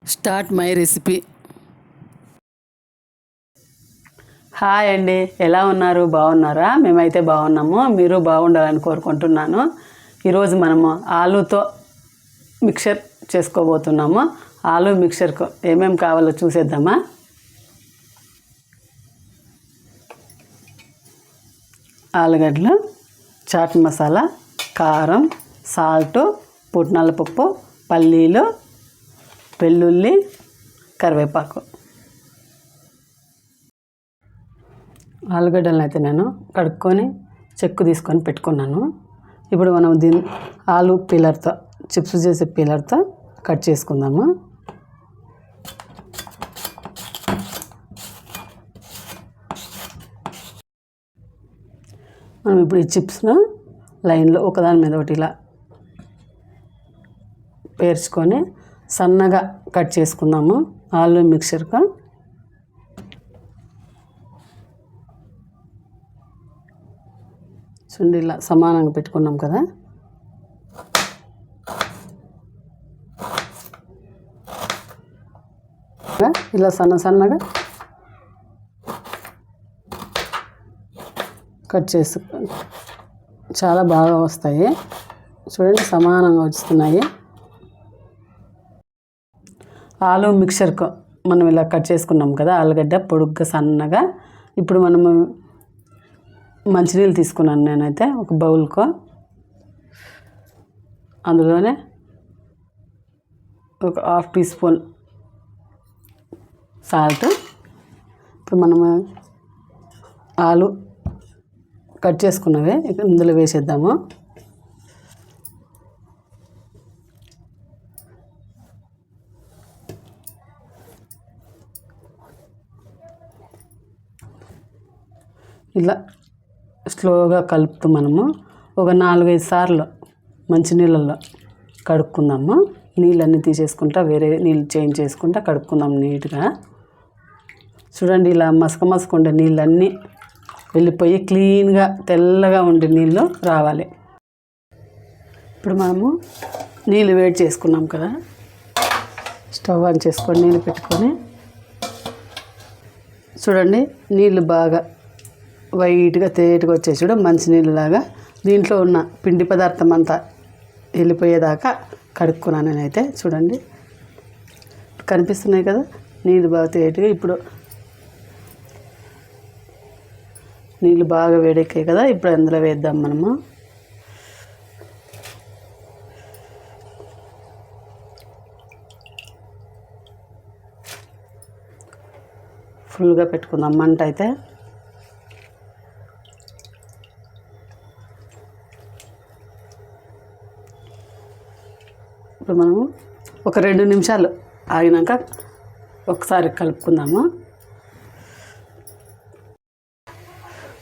Start my recipe. Hi అండి, ఎలా ఉన్నారు? బాగున్నారా? మేమైతే బాగున్నాము. మీరు బాగుండాలని కోరుకుంటున్నాను. ఈరోజు మనము ఆలూతో మిక్చర్ చేసుకోబోతున్నాము. ఆలూ మిక్చర్కు ఏమేమి కావాలో చూసేద్దామా? ఆలుగడ్డలు, చాట్ మసాలా, కారం, సాల్ట్, పుట్నాల పప్పు, పల్లీలు, వెల్లుల్లి, కరివేపాకు. ఆలుగడ్డలను అయితే నేను కడుక్కొని చెక్కు తీసుకొని పెట్టుకున్నాను. ఇప్పుడు మనం దీన్ని ఆలు పీలర్తో, చిప్స్ చేసే పీలర్తో కట్ చేసుకుందాము. మనం ఇప్పుడు ఈ చిప్స్ను లైన్లో ఒకదాని మీద ఒకటి ఇలా పేర్చుకొని సన్నగా కట్ చేసుకుందాము. ఆలు మిక్చర్కు చూడండి, ఇలా సమానంగా పెట్టుకున్నాం కదా. ఇలా సన్నగా కట్ చేసు చాలా బాగా వస్తాయి. చూడండి, సమానంగా వస్తున్నాయి. ఆలు మిక్చర్కు మనం ఇలా కట్ చేసుకున్నాం కదా, ఆలుగడ్డ పొడుగ్గా సన్నగా. ఇప్పుడు మనము మంచినీళ్ళు తీసుకున్నాను నేనైతే ఒక బౌల్కు. అందులోనే ఒక హాఫ్ టీ స్పూన్ సాల్ట్. ఇప్పుడు మనము ఆలు కట్ చేసుకున్నవి ఇందులో వేసేద్దాము. ఇలా స్లోగా కలుపుతూ మనము ఒక 4-5 సార్లు మంచినీళ్ళల్లో కడుక్కుందాము. నీళ్ళన్నీ తీసేసుకుంటా వేరే నీళ్ళు చేంజ్ చేసుకుంటా కడుక్కుందాం నీట్గా. చూడండి, ఇలా మసక ఉండే నీళ్ళన్నీ వెళ్ళిపోయి క్లీన్గా తెల్లగా ఉండే నీళ్ళు రావాలి. ఇప్పుడు మనము నీళ్ళు వేడి చేసుకున్నాం కదా, స్టవ్ ఆన్ చేసుకొని నీళ్ళు పెట్టుకొని చూడండి, నీళ్ళు బాగా వైట్గా తేటగా వచ్చేసి చూడ మంచినీళ్ళలాగా. దీంట్లో ఉన్న పిండి పదార్థం అంతా వెళ్ళిపోయేదాకా కడుక్కున్నాను నేనైతే. చూడండి, కనిపిస్తున్నాయి కదా నీళ్ళు బాగా తేటగా. ఇప్పుడు నీళ్ళు బాగా వేడెక్కాయి కదా, ఇప్పుడు అందులో వేద్దాం మనము. ఫుల్గా పెట్టుకుందాం మంట అయితే. ఇప్పుడు మనము ఒక 2 నిమిషాలు ఆగినాక ఒకసారి కలుపుకుందాము.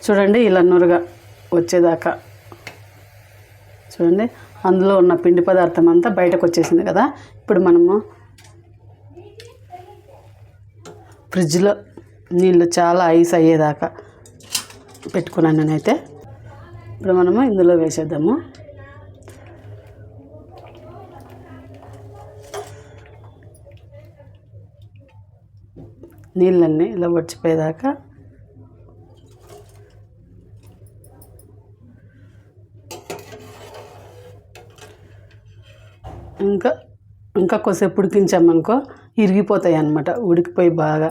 చూడండి, ఇలా నురగా వచ్చేదాకా చూడండి, అందులో ఉన్న పిండి పదార్థం అంతా బయటకు వచ్చేసింది కదా. ఇప్పుడు మనము ఫ్రిడ్జ్లో నీళ్ళు చాలా ఐస్ అయ్యేదాకా పెట్టుకున్నాను నేనైతే. ఇప్పుడు మనము ఇందులో వేసేద్దాము. నీళ్ళన్నీ ఇలా వచ్చిపోయేదాకా ఇంకా కొద్దిసేపు ఉడికించామనుకో ఇరిగిపోతాయి అన్నమాట, ఉడికిపోయి బాగా.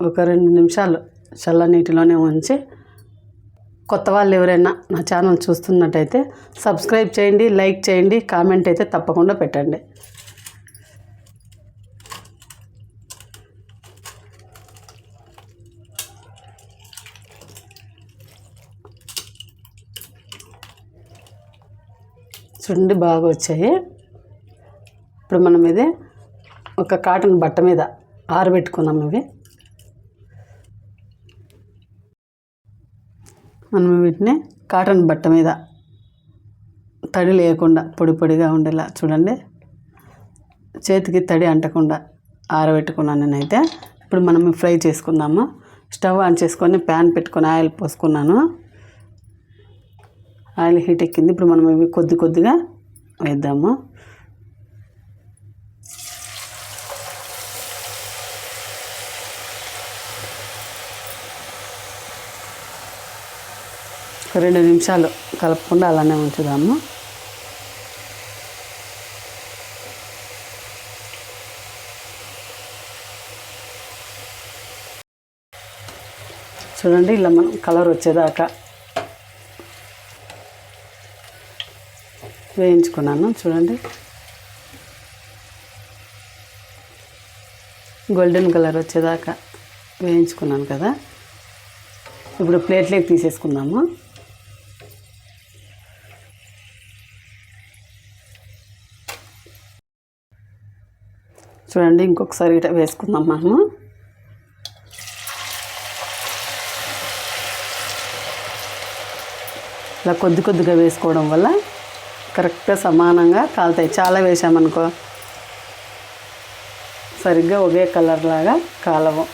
ఒక 2 నిమిషాలు చల్ల నీటిలోనే ఉంచి, కొత్త వాళ్ళు ఎవరైనా నా ఛానల్ చూస్తున్నట్టయితే సబ్స్క్రైబ్ చేయండి, లైక్ చేయండి, కామెంట్ అయితే తప్పకుండా పెట్టండి. చూడండి, బాగా వచ్చాయి. ఇప్పుడు మనం ఇది ఒక కాటన్ బట్ట మీద ఆరబెట్టుకుందాం. ఇవి మనం వీటిని కాటన్ బట్ట మీద తడి లేకుండా పొడి పొడిగా ఉండేలా చూడండి, చేతికి తడి అంటకుండా ఆరబెట్టుకున్నాను నేనైతే. ఇప్పుడు మనం ఫ్రై చేసుకుందాము. స్టవ్ ఆన్ చేసుకొని ప్యాన్ పెట్టుకొని ఆయిల్ పోసుకున్నాను. ఆయిల్ హీట్ ఎక్కింది. ఇప్పుడు మనం ఇవి కొద్ది కొద్దిగా వేద్దాము. ఒక 2 నిమిషాలు కలపకుండా అలానే ఉంచుదాము. చూడండి, ఇలా మనం కలర్ వచ్చేదాకా వేయించుకున్నాను. చూడండి, గోల్డెన్ కలర్ వచ్చేదాకా వేయించుకున్నాను కదా. ఇప్పుడు ప్లేట్లోకి తీసేసుకుందాము. చూడండి, ఇంకొకసారి ఇట వేసుకుందాం మనము. ఇలా కొద్ది కొద్దిగా వేసుకోవడం వల్ల కరెక్ట్గా సమానంగా కాలుతాయి. చాలా వేసామనుకో సరిగ్గా ఒకే కలర్ లాగా కాలవు.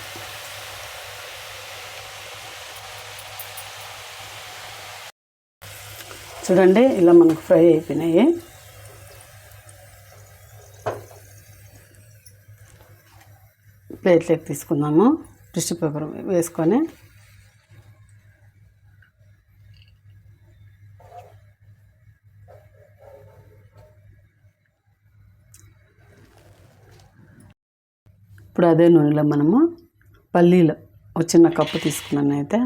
చూడండి, ఇలా మనకు ఫ్రై అయిపోయినాయి. ప్లేట్లోకి తీసుకుందాము. టిష్యూ పేపర్ వేసుకొని ఇప్పుడు అదే నూనెలో మనము పల్లీలు ఒక చిన్న కప్పు తీసుకున్నాను. అయితే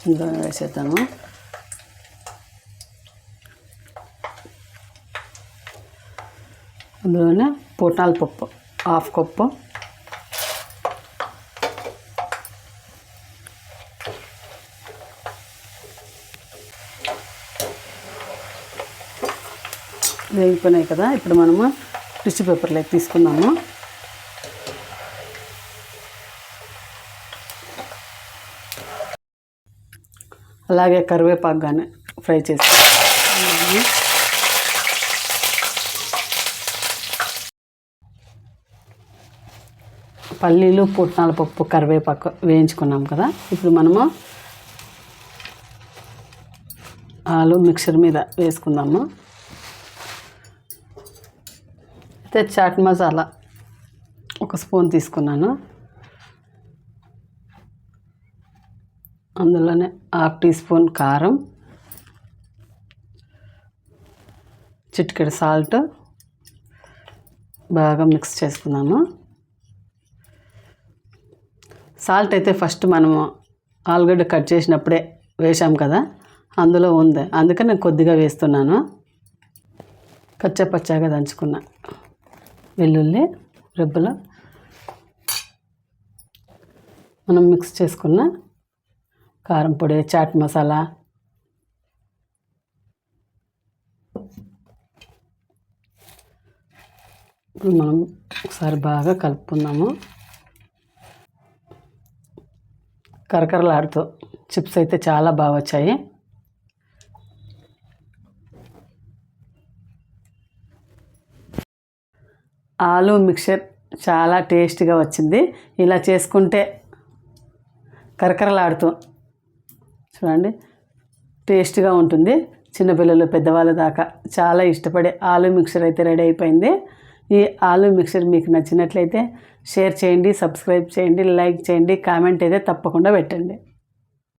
ఇందులో వేసేద్దాము. అందులోనే పుట్నాల పప్పు 1/2 కప్పు, వేగిపోయినాయి కదా. ఇప్పుడు మనము టిష్యూ పేపర్లోకి తీసుకున్నాము. అలాగే కరివేపాకు కానీ ఫ్రై చేసి పల్లీలు, పుట్నాల పప్పు, కరివేపాకు వేయించుకున్నాం కదా. ఇప్పుడు మనము ఆలు మిక్చర్ మీద వేసుకుందాము. అయితే చాట్ మసాలా 1 స్పూన్ తీసుకున్నాను. అందులోనే 1/2 టీ స్పూన్ కారం, చిటికెడు సాల్ట్ బాగా మిక్స్ చేసుకున్నాము. సాల్ట్ అయితే ఫస్ట్ మనము ఆలుగడ్డ కట్ చేసినప్పుడే వేసాం కదా, అందులో ఉంది, అందుకని నేను కొద్దిగా వేస్తున్నాను. కచ్చపచ్చగా దంచుకున్న వెల్లుల్లి రెబ్బలు, మనం మిక్స్ చేసుకున్న కారం పొడి, చాట్ మసాలా, ఇప్పుడు మనం ఒకసారి బాగా కలుపుకుందాము. కరకరలాడుతూ చిప్స్ అయితే చాలా బాగా వచ్చాయి. ఆలు మిక్చర్ చాలా టేస్టీగా వచ్చింది. ఇలా చేసుకుంటే కరకరలాడుతూ చూడండి టేస్ట్గా ఉంటుంది. చిన్నపిల్లలు పెద్దవాళ్ళ దాకా చాలా ఇష్టపడే ఆలు మిక్చర్ అయితే రెడీ అయిపోయింది. ఈ ఆలు మిక్చర్ మీకు నచ్చినట్లయితే షేర్ చేయండి, సబ్స్క్రైబ్ చేయండి, లైక్ చేయండి, కామెంట్ అయితే తప్పకుండా పెట్టండి.